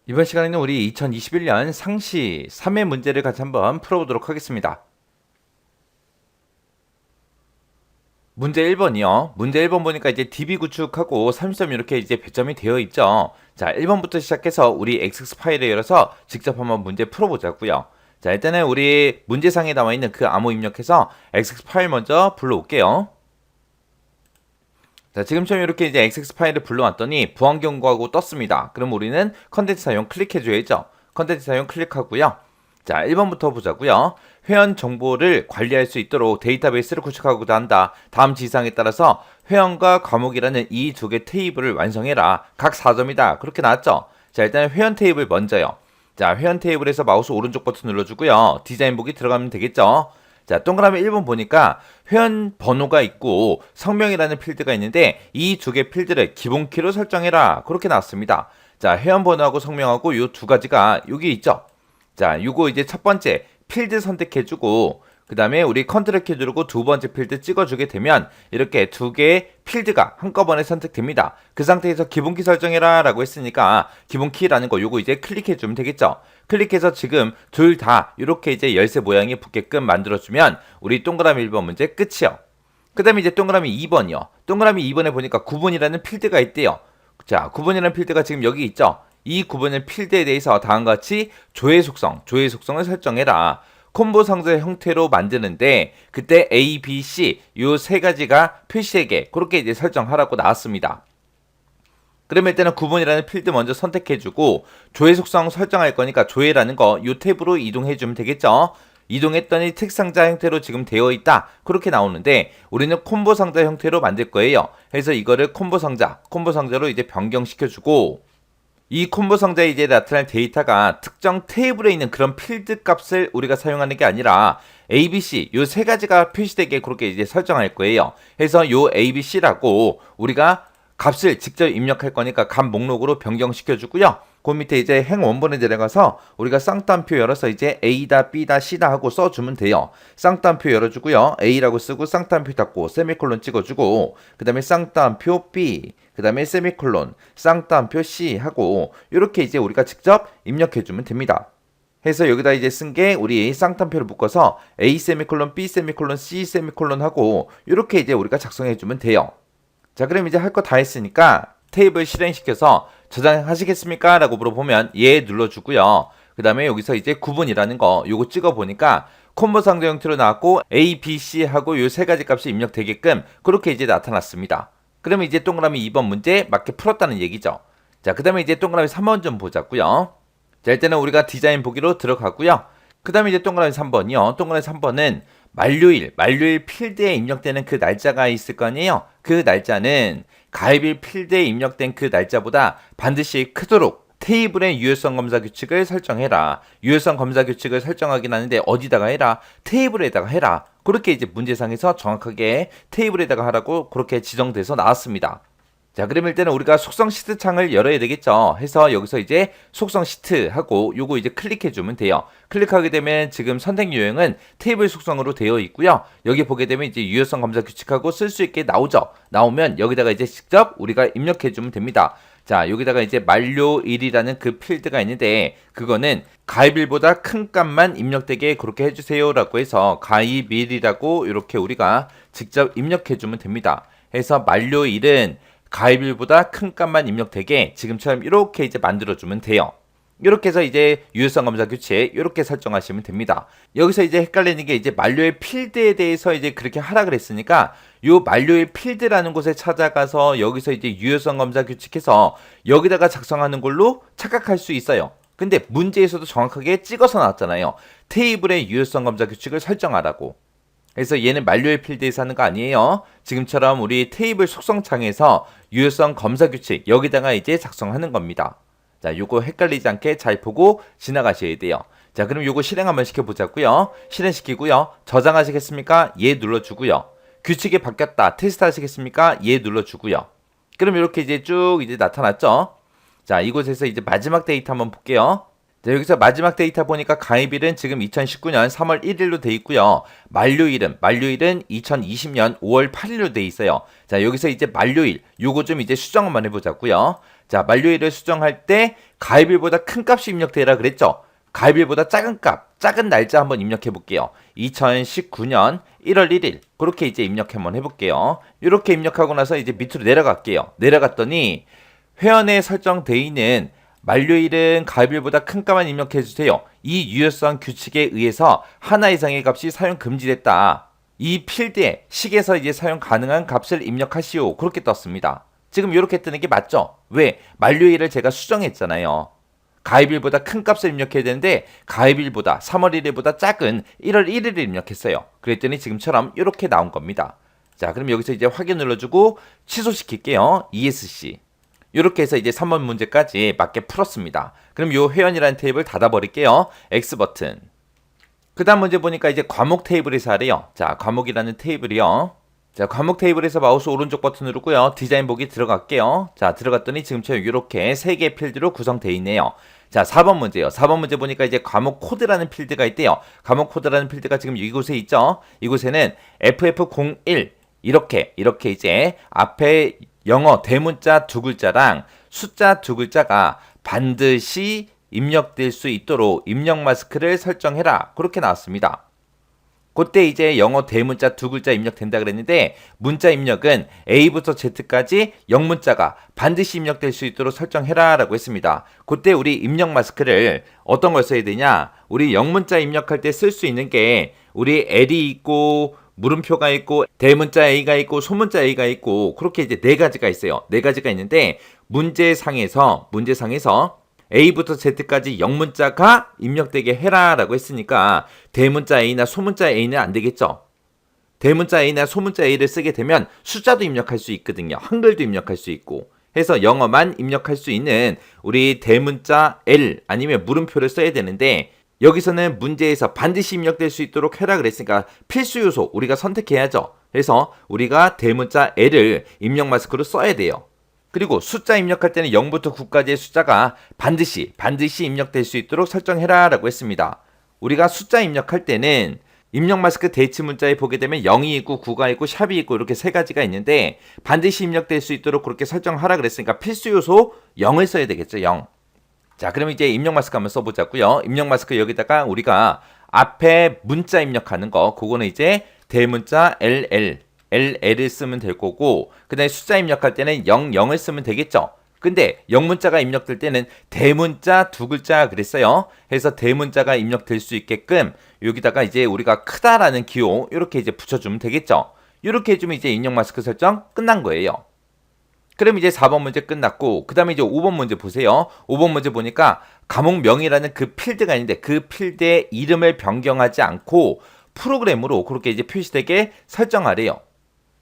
이번 시간에는 우리 2021년 상시 3회 문제를 같이 한번 풀어보도록 하겠습니다. 문제 1번이요. 문제 1번 보니까 이제 DB 구축하고 30점 이렇게 이제 배점이 되어 있죠. 자, 1번부터 시작해서 우리 XX 파일을 열어서 직접 한번 문제 풀어보자고요. 자, 일단은 우리 문제상에 나와 있는 그 암호 입력해서 XX 파일 먼저 불러올게요. 자, 지금처럼 이렇게 이제 XX 파일을 불러왔더니 보안 경고하고 떴습니다. 그럼 우리는 컨텐츠 사용 클릭해줘야죠. 컨텐츠 사용 클릭하고요. 자, 1번부터 보자고요. 회원 정보를 관리할 수 있도록 데이터베이스를 구축하고자 한다. 다음 지시사항에 따라서 회원과 과목이라는 이 두 개 테이블을 완성해라. 각 4점이다. 그렇게 나왔죠. 자, 일단 회원 테이블 먼저요. 자, 회원 테이블에서 마우스 오른쪽 버튼 눌러주고요. 디자인 보기 들어가면 되겠죠. 자, 동그라미 1번 보니까 회원 번호가 있고 성명이라는 필드가 있는데 이 두 개 필드를 기본키로 설정해라. 그렇게 나왔습니다. 자, 회원 번호하고 성명하고 요 두 가지가 여기 있죠. 자, 요거 이제 첫 번째 필드 선택해주고 그 다음에 우리 컨트롤 키 누르고 두 번째 필드 찍어주게 되면 이렇게 두 개의 필드가 한꺼번에 선택됩니다. 그 상태에서 기본키 설정해라 라고 했으니까 기본키라는 거 요거 이제 클릭해주면 되겠죠. 클릭해서 지금 둘 다 이렇게 이제 열쇠 모양이 붙게끔 만들어주면 우리 동그라미 1번 문제 끝이요. 그 다음에 이제 동그라미 2번이요. 동그라미 2번에 보니까 9번이라는 필드가 있대요. 자, 9번이라는 필드가 지금 여기 있죠. 이 9번의 필드에 대해서 다음과 같이 조회 속성을 설정해라. 콤보 상자 형태로 만드는데 그때 A, B, C 요 세 가지가 표시되게 그렇게 이제 설정하라고 나왔습니다. 그러면 일단은 9번이라는 필드 먼저 선택해주고 조회 속성 설정할 거니까 조회라는 거 요 탭으로 이동해주면 되겠죠. 이동했더니 책상자 형태로 지금 되어 있다. 그렇게 나오는데 우리는 콤보 상자 형태로 만들 거예요. 그래서 이거를 콤보 상자로 이제 변경시켜주고 이 콤보 상자에 이제 나타날 데이터가 특정 테이블에 있는 그런 필드 값을 우리가 사용하는 게 아니라 ABC 요 세 가지가 표시되게 그렇게 이제 설정할 거예요. 그래서 요 ABC라고 우리가 값을 직접 입력할 거니까 값 목록으로 변경시켜 주고요. 그 밑에 이제 행 원본에 들어가서 우리가 쌍따옴표 열어서 이제 A다, B다, C다 하고 써주면 돼요. 쌍따옴표 열어주고요. A라고 쓰고 쌍따옴표 닫고 세미콜론 찍어주고 그 다음에 쌍따옴표 B 그 다음에 세미콜론 쌍따옴표 C 하고 이렇게 이제 우리가 직접 입력해주면 됩니다. 해서 여기다 이제 쓴 게 우리 쌍따옴표를 묶어서 A 세미콜론 B 세미콜론 C 세미콜론 하고 이렇게 이제 우리가 작성해주면 돼요. 자, 그럼 이제 할 거 다 했으니까 테이블 실행시켜서 저장하시겠습니까? 라고 물어보면 예 눌러주고요. 그 다음에 여기서 이제 구분이라는 거 요거 찍어보니까 콤보 상자 형태로 나왔고 A, B, C 하고 요 세 가지 값이 입력되게끔 그렇게 이제 나타났습니다. 그러면 이제 동그라미 2번 문제 맞게 풀었다는 얘기죠. 자, 그 다음에 이제 동그라미 3번 좀 보자고요. 자, 일단은 우리가 디자인 보기로 들어가고요. 그 다음에 이제 동그라미 3번이요. 동그라미 3번은 만료일 필드에 입력되는 그 날짜가 있을 거 아니에요? 그 날짜는 가입일 필드에 입력된 그 날짜보다 반드시 크도록 테이블의 유효성 검사 규칙을 설정해라. 유효성 검사 규칙을 설정하긴 하는데 어디다가 해라? 테이블에다가 해라. 그렇게 이제 문제상에서 정확하게 테이블에다가 하라고 그렇게 지정돼서 나왔습니다. 자, 그럼 일단은 우리가 속성 시트 창을 열어야 되겠죠. 해서 여기서 이제 속성 시트 하고 요거 이제 클릭해 주면 돼요. 클릭하게 되면 지금 선택 유형은 테이블 속성으로 되어 있고요. 여기 보게 되면 이제 유효성 검사 규칙하고 쓸 수 있게 나오죠. 나오면 여기다가 이제 직접 우리가 입력해 주면 됩니다. 자, 여기다가 이제 만료일이라는 그 필드가 있는데 그거는 가입일보다 큰 값만 입력되게 그렇게 해주세요라고 해서 가입일이라고 이렇게 우리가 직접 입력해 주면 됩니다. 해서 만료일은 가입일보다 큰 값만 입력되게 지금처럼 이렇게 이제 만들어주면 돼요. 이렇게 해서 이제 유효성 검사 규칙 이렇게 설정하시면 됩니다. 여기서 이제 헷갈리는 게 이제 만료일 필드에 대해서 이제 그렇게 하라 그랬으니까 요 만료일 필드라는 곳에 찾아가서 여기서 이제 유효성 검사 규칙해서 여기다가 작성하는 걸로 착각할 수 있어요. 근데 문제에서도 정확하게 찍어서 나왔잖아요. 테이블의 유효성 검사 규칙을 설정하라고. 그래서 얘는 만료일 필드에서 하는 거 아니에요. 지금처럼 우리 테이블 속성창에서 유효성 검사 규칙 여기다가 이제 작성하는 겁니다. 자, 요거 헷갈리지 않게 잘 보고 지나가셔야 돼요. 자, 그럼 요거 실행 한번 시켜보자고요. 실행시키고요. 저장하시겠습니까? 예 눌러주고요. 규칙이 바뀌었다. 테스트 하시겠습니까? 예 눌러주고요. 그럼 이렇게 이제 쭉 이제 나타났죠. 자, 이곳에서 이제 마지막 데이터 한번 볼게요. 자, 여기서 마지막 데이터 보니까 가입일은 지금 2019년 3월 1일로 돼 있고요. 만료일은 2020년 5월 8일로 돼 있어요. 자, 여기서 이제 만료일 요거 좀 이제 수정 한번 해보자고요. 자, 만료일을 수정할 때 가입일보다 큰 값이 입력되라 그랬죠. 가입일보다 작은 값, 작은 날짜 한번 입력해 볼게요. 2019년 1월 1일 그렇게 이제 입력 한번 해볼게요. 이렇게 입력하고 나서 이제 밑으로 내려갈게요. 내려갔더니 회원에 설정돼 있는 만료일은 가입일보다 큰 값만 입력해주세요. 이 유효성 규칙에 의해서 하나 이상의 값이 사용 금지됐다. 이 필드에 식에서 이제 사용 가능한 값을 입력하시오. 그렇게 떴습니다. 지금 이렇게 뜨는 게 맞죠? 왜? 만료일을 제가 수정했잖아요. 가입일보다 큰 값을 입력해야 되는데 가입일보다 3월 1일보다 작은 1월 1일을 입력했어요. 그랬더니 지금처럼 이렇게 나온 겁니다. 자, 그럼 여기서 이제 확인 눌러주고 취소시킬게요. ESC. 이렇게 해서 이제 3번 문제까지 맞게 풀었습니다. 그럼 요 회원이라는 테이블 닫아버릴게요. X버튼. 그 다음 문제 보니까 이제 과목 테이블에서 하래요. 자, 과목이라는 테이블이요. 자, 과목 테이블에서 마우스 오른쪽 버튼 누르고요. 디자인 보기 들어갈게요. 자, 들어갔더니 지금처럼 이렇게 3개의 필드로 구성되어 있네요. 자, 4번 문제요. 4번 문제 보니까 이제 과목 코드라는 필드가 있대요. 과목 코드라는 필드가 지금 이곳에 있죠. 이곳에는 FF01 이렇게 이제 앞에 영어 대문자 두 글자랑 숫자 두 글자가 반드시 입력될 수 있도록 입력 마스크를 설정해라. 그렇게 나왔습니다. 그때 이제 영어 대문자 두 글자 입력된다 그랬는데 문자 입력은 A부터 Z까지 영문자가 반드시 입력될 수 있도록 설정해라 라고 했습니다. 그때 우리 입력 마스크를 어떤 걸 써야 되냐? 우리 영문자 입력할 때 쓸 수 있는 게 우리 L이 있고 물음표가 있고 대문자 A가 있고 소문자 A가 있고 그렇게 이제 네 가지가 있어요. 네 가지가 있는데 문제상에서 A부터 Z까지 영문자가 입력되게 해라라고 했으니까 대문자 A나 소문자 A는 안 되겠죠. 대문자 A나 소문자 A를 쓰게 되면 숫자도 입력할 수 있거든요. 한글도 입력할 수 있고 해서 영어만 입력할 수 있는 우리 대문자 L 아니면 물음표를 써야 되는데 여기서는 문제에서 반드시 입력될 수 있도록 해라 그랬으니까 필수 요소 우리가 선택해야죠. 그래서 우리가 대문자 L을 입력 마스크로 써야 돼요. 그리고 숫자 입력할 때는 0부터 9까지의 숫자가 반드시 입력될 수 있도록 설정해라 라고 했습니다. 우리가 숫자 입력할 때는 입력 마스크 대치 문자에 보게 되면 0이 있고 9가 있고 샵이 있고 이렇게 세 가지가 있는데 반드시 입력될 수 있도록 그렇게 설정하라 그랬으니까 필수 요소 0을 써야 되겠죠. 0. 자, 그럼 이제 입력 마스크 한번 써보자고요. 입력 마스크 여기다가 우리가 앞에 문자 입력하는 거 그거는 이제 대문자 LL을 쓰면 될 거고 그 다음에 숫자 입력할 때는 00을 쓰면 되겠죠. 근데 영문자가 입력될 때는 대문자 두 글자 그랬어요. 해서 대문자가 입력될 수 있게끔 여기다가 이제 우리가 크다라는 기호 이렇게 이제 붙여주면 되겠죠. 이렇게 해주면 이제 입력 마스크 설정 끝난 거예요. 그럼 이제 4번 문제 끝났고 그 다음에 이제 5번 문제 보세요. 5번 문제 보니까 과목명이라는 그 필드가 있는데 그 필드의 이름을 변경하지 않고 프로그램으로 그렇게 이제 표시되게 설정하래요.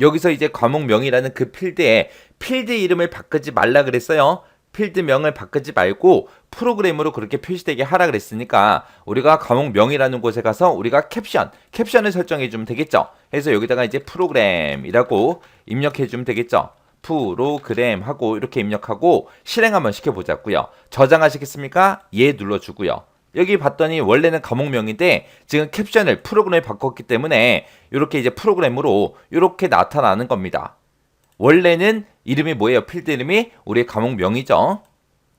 여기서 이제 과목명이라는 그 필드에 필드 이름을 바꾸지 말라 그랬어요. 필드명을 바꾸지 말고 프로그램으로 그렇게 표시되게 하라 그랬으니까 우리가 과목명이라는 곳에 가서 우리가 캡션을 설정해 주면 되겠죠. 그래서 여기다가 이제 프로그램이라고 입력해 주면 되겠죠. 프로그램 하고 이렇게 입력하고 실행 한번 시켜보자고요. 저장하시겠습니까? 예 눌러주고요. 여기 봤더니 원래는 과목명인데 지금 캡션을 프로그램에 바꿨기 때문에 이렇게 이제 프로그램으로 이렇게 나타나는 겁니다. 원래는 이름이 뭐예요? 필드 이름이 우리의 과목명이죠.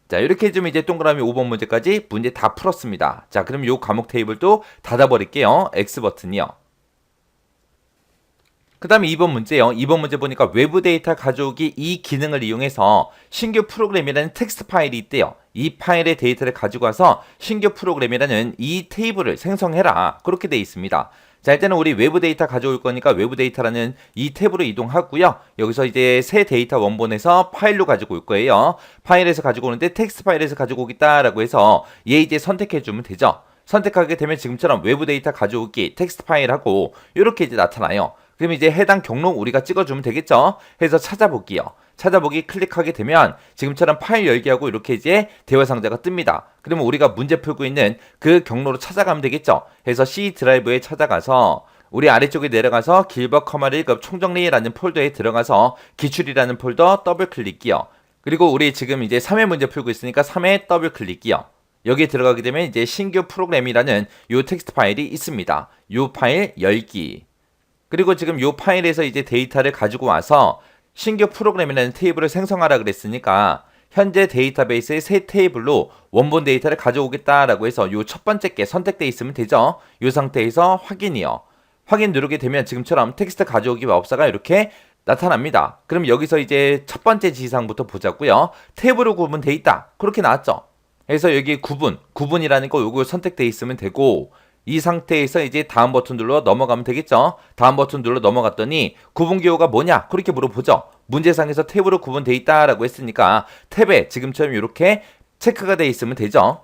자, 이렇게 해주면 이제 동그라미 5번 문제까지 문제 다 풀었습니다. 자, 그럼 이 과목 테이블도 닫아버릴게요. X버튼이요. 그 다음에 2번 문제요. 2번 문제 보니까 외부 데이터 가져오기 이 기능을 이용해서 신규 프로그램이라는 텍스트 파일이 있대요. 이 파일의 데이터를 가지고 와서 신규 프로그램이라는 이 테이블을 생성해라. 그렇게 돼 있습니다. 자, 일단은 우리 외부 데이터 가져올 거니까 외부 데이터라는 이 탭으로 이동하고요. 여기서 이제 새 데이터 원본에서 파일로 가지고 올 거예요. 파일에서 가지고 오는데 텍스트 파일에서 가지고 오겠다라고 해서 얘 이제 선택해 주면 되죠. 선택하게 되면 지금처럼 외부 데이터 가져오기 텍스트 파일하고 이렇게 이제 나타나요. 그럼 이제 해당 경로 우리가 찍어주면 되겠죠. 해서 찾아보기요. 찾아보기 클릭하게 되면 지금처럼 파일 열기하고 이렇게 이제 대화 상자가 뜹니다. 그러면 우리가 문제 풀고 있는 그 경로로 찾아가면 되겠죠. 해서 C 드라이브에 찾아가서 우리 아래쪽에 내려가서 길버 커마 1급 총정리라는 폴더에 들어가서 기출이라는 폴더 더블 클릭이요. 그리고 우리 지금 이제 3회 문제 풀고 있으니까 3회 더블 클릭이요. 여기에 들어가게 되면 이제 신규 프로그램이라는 요 텍스트 파일이 있습니다. 요 파일 열기. 그리고 지금 요 파일에서 이제 데이터를 가지고 와서 신규 프로그램이라는 테이블을 생성하라 그랬으니까 현재 데이터베이스의 새 테이블로 원본 데이터를 가져오겠다라고 해서 요 첫 번째 게 선택되어 있으면 되죠. 요 상태에서 확인이요. 확인 누르게 되면 지금처럼 텍스트 가져오기 마법사가 이렇게 나타납니다. 그럼 여기서 이제 첫 번째 지시사항부터 보자고요. 탭으로 구분되어 있다. 그렇게 나왔죠. 그래서 여기 구분이라는 거 요거 선택되어 있으면 되고 이 상태에서 이제 다음 버튼 눌러 넘어가면 되겠죠. 다음 버튼 눌러 넘어갔더니 구분 기호가 뭐냐? 그렇게 물어보죠. 문제상에서 탭으로 구분되어 있다라고 했으니까 탭에 지금처럼 이렇게 체크가 되어 있으면 되죠.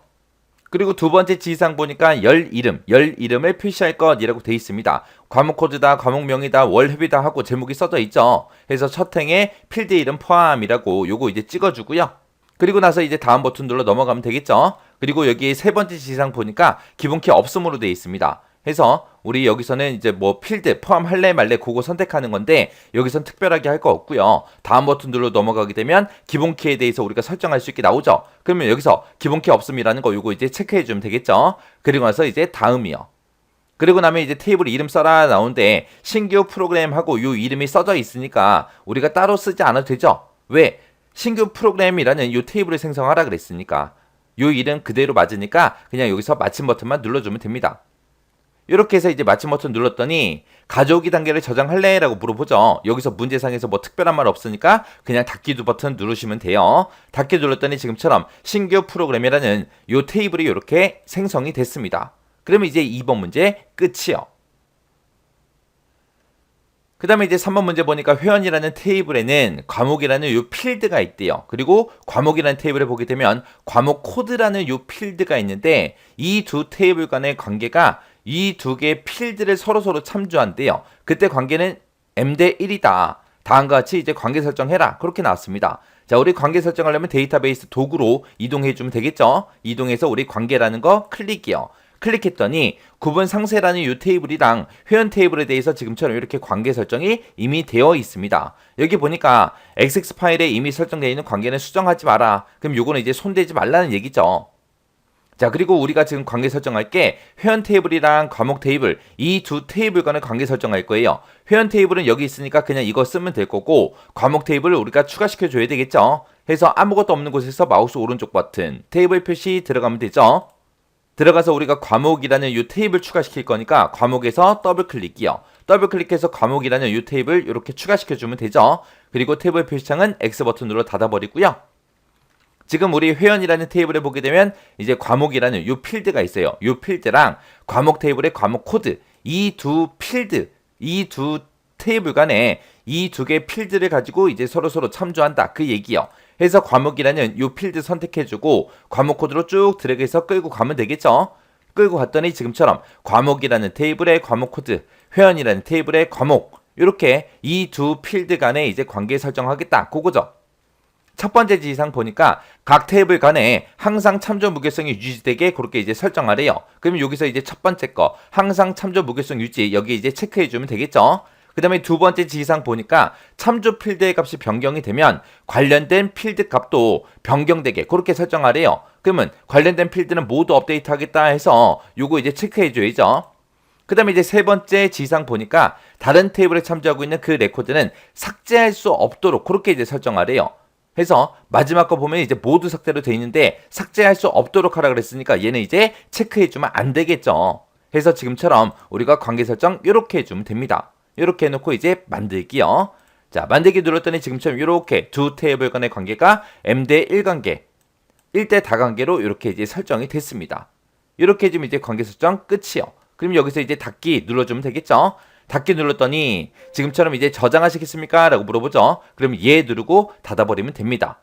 그리고 두 번째 지시사항 보니까 열 이름을 표시할 것이라고 되어 있습니다. 과목 코드다, 과목명이다, 월회비다 하고 제목이 써져 있죠. 그래서 첫 행에 필드 이름 포함이라고 요거 이제 찍어주고요. 그리고 나서 이제 다음 버튼 눌러 넘어가면 되겠죠. 그리고 여기 세 번째 지시사항 보니까 기본키 없음으로 되어 있습니다. 해서 우리 여기서는 이제 뭐 필드 포함할래 말래 그거 선택하는 건데 여기선 특별하게 할 거 없고요. 다음 버튼 눌러 넘어가게 되면 기본키에 대해서 우리가 설정할 수 있게 나오죠. 그러면 여기서 기본키 없음이라는 거 요거 이제 체크해 주면 되겠죠. 그리고 나서 이제 다음이요. 그리고 나면 이제 테이블 이름 써라 나오는데 신규 프로그램하고 요 이름이 써져 있으니까 우리가 따로 쓰지 않아도 되죠. 왜? 신규 프로그램이라는 요 테이블을 생성하라 그랬으니까 요 이름 그대로 맞으니까 그냥 여기서 마침 버튼만 눌러주면 됩니다. 이렇게 해서 이제 마침 버튼 눌렀더니 가져오기 단계를 저장할래? 라고 물어보죠. 여기서 문제상에서 뭐 특별한 말 없으니까 그냥 닫기도 버튼 누르시면 돼요. 닫기 눌렀더니 지금처럼 신규 프로그램이라는 요 테이블이 이렇게 생성이 됐습니다. 그러면 이제 2번 문제 끝이요. 그 다음에 이제 3번 문제 보니까 회원이라는 테이블에는 과목이라는 요 필드가 있대요. 그리고 과목이라는 테이블에 보게 되면 과목 코드라는 요 필드가 있는데 이 두 테이블 간의 관계가 이 두 개의 필드를 서로 참조한대요. 그때 관계는 m 대 1이다. 다음과 같이 이제 관계 설정해라. 그렇게 나왔습니다. 자, 우리 관계 설정하려면 데이터베이스 도구로 이동해주면 되겠죠. 이동해서 우리 관계라는 거 클릭이요. 클릭했더니 구분 상세라는 이 테이블이랑 회원 테이블에 대해서 지금처럼 이렇게 관계 설정이 이미 되어 있습니다. 여기 보니까 XX 파일에 이미 설정되어 있는 관계는 수정하지 마라. 그럼 요거는 이제 손대지 말라는 얘기죠. 자, 그리고 우리가 지금 관계 설정할 게 회원 테이블이랑 과목 테이블 이 두 테이블 간의 관계 설정할 거예요. 회원 테이블은 여기 있으니까 그냥 이거 쓰면 될 거고 과목 테이블을 우리가 추가시켜 줘야 되겠죠. 해서 아무것도 없는 곳에서 마우스 오른쪽 버튼 테이블 표시 들어가면 되죠. 들어가서 우리가 과목이라는 이 테이블 추가시킬 거니까 과목에서 더블 클릭이요. 더블 클릭해서 과목이라는 이 테이블 이렇게 추가시켜 주면 되죠. 그리고 테이블 표시창은 X 버튼으로 닫아버리고요. 지금 우리 회원이라는 테이블에 보게 되면 이제 과목이라는 이 필드가 있어요. 이 필드랑 과목 테이블의 과목 코드 이 두 필드, 이 두 테이블 간에 이 두 개의 필드를 가지고 이제 서로 참조한다. 그 얘기요. 해서 과목이라는 이 필드 선택해주고 과목 코드로 쭉 드래그해서 끌고 가면 되겠죠. 끌고 갔더니 지금처럼 과목이라는 테이블의 과목 코드, 회원이라는 테이블의 과목 이렇게 이 두 필드 간에 이제 관계 설정하겠다. 그거죠. 첫 번째 지시사항 보니까 각 테이블 간에 항상 참조 무결성이 유지되게 그렇게 이제 설정하래요. 그러면 여기서 이제 첫 번째 거 항상 참조 무결성 유지 여기 이제 체크해주면 되겠죠. 그 다음에 두 번째 지시사항 보니까 참조 필드의 값이 변경이 되면 관련된 필드 값도 변경되게 그렇게 설정하래요. 그러면 관련된 필드는 모두 업데이트 하겠다 해서 요거 이제 체크해줘야죠. 그 다음에 이제 세 번째 지시사항 보니까 다른 테이블에 참조하고 있는 그 레코드는 삭제할 수 없도록 그렇게 이제 설정하래요. 해서 마지막 거 보면 이제 모두 삭제로 돼 있는데 삭제할 수 없도록 하라 그랬으니까 얘는 이제 체크해주면 안 되겠죠. 해서 지금처럼 우리가 관계 설정 이렇게 해주면 됩니다. 이렇게 해놓고 이제 만들기요. 자, 만들기 눌렀더니 지금처럼 이렇게 두 테이블 간의 관계가 m 대 1 관계, 1대 다관계로 이렇게 이제 설정이 됐습니다. 이렇게 해주면 이제 관계 설정 끝이요. 그럼 여기서 이제 닫기 눌러주면 되겠죠. 닫기 눌렀더니 지금처럼 이제 저장하시겠습니까? 라고 물어보죠. 그럼 예 누르고 닫아버리면 됩니다.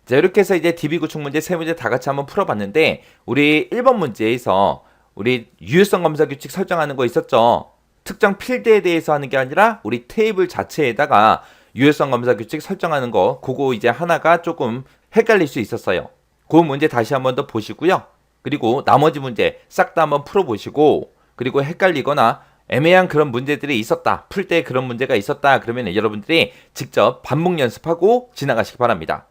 자, 이렇게 해서 이제 DB 구축 문제 세 문제 다 같이 한번 풀어봤는데 우리 1번 문제에서 우리 유효성 검사 규칙 설정하는 거 있었죠. 특정 필드에 대해서 하는 게 아니라 우리 테이블 자체에다가 유효성 검사 규칙 설정하는 거 그거 이제 하나가 조금 헷갈릴 수 있었어요. 그 문제 다시 한번 더 보시고요. 그리고 나머지 문제 싹 다 한번 풀어보시고 그리고 헷갈리거나 애매한 그런 문제들이 있었다. 풀 때 그런 문제가 있었다. 그러면 여러분들이 직접 반복 연습하고 지나가시기 바랍니다.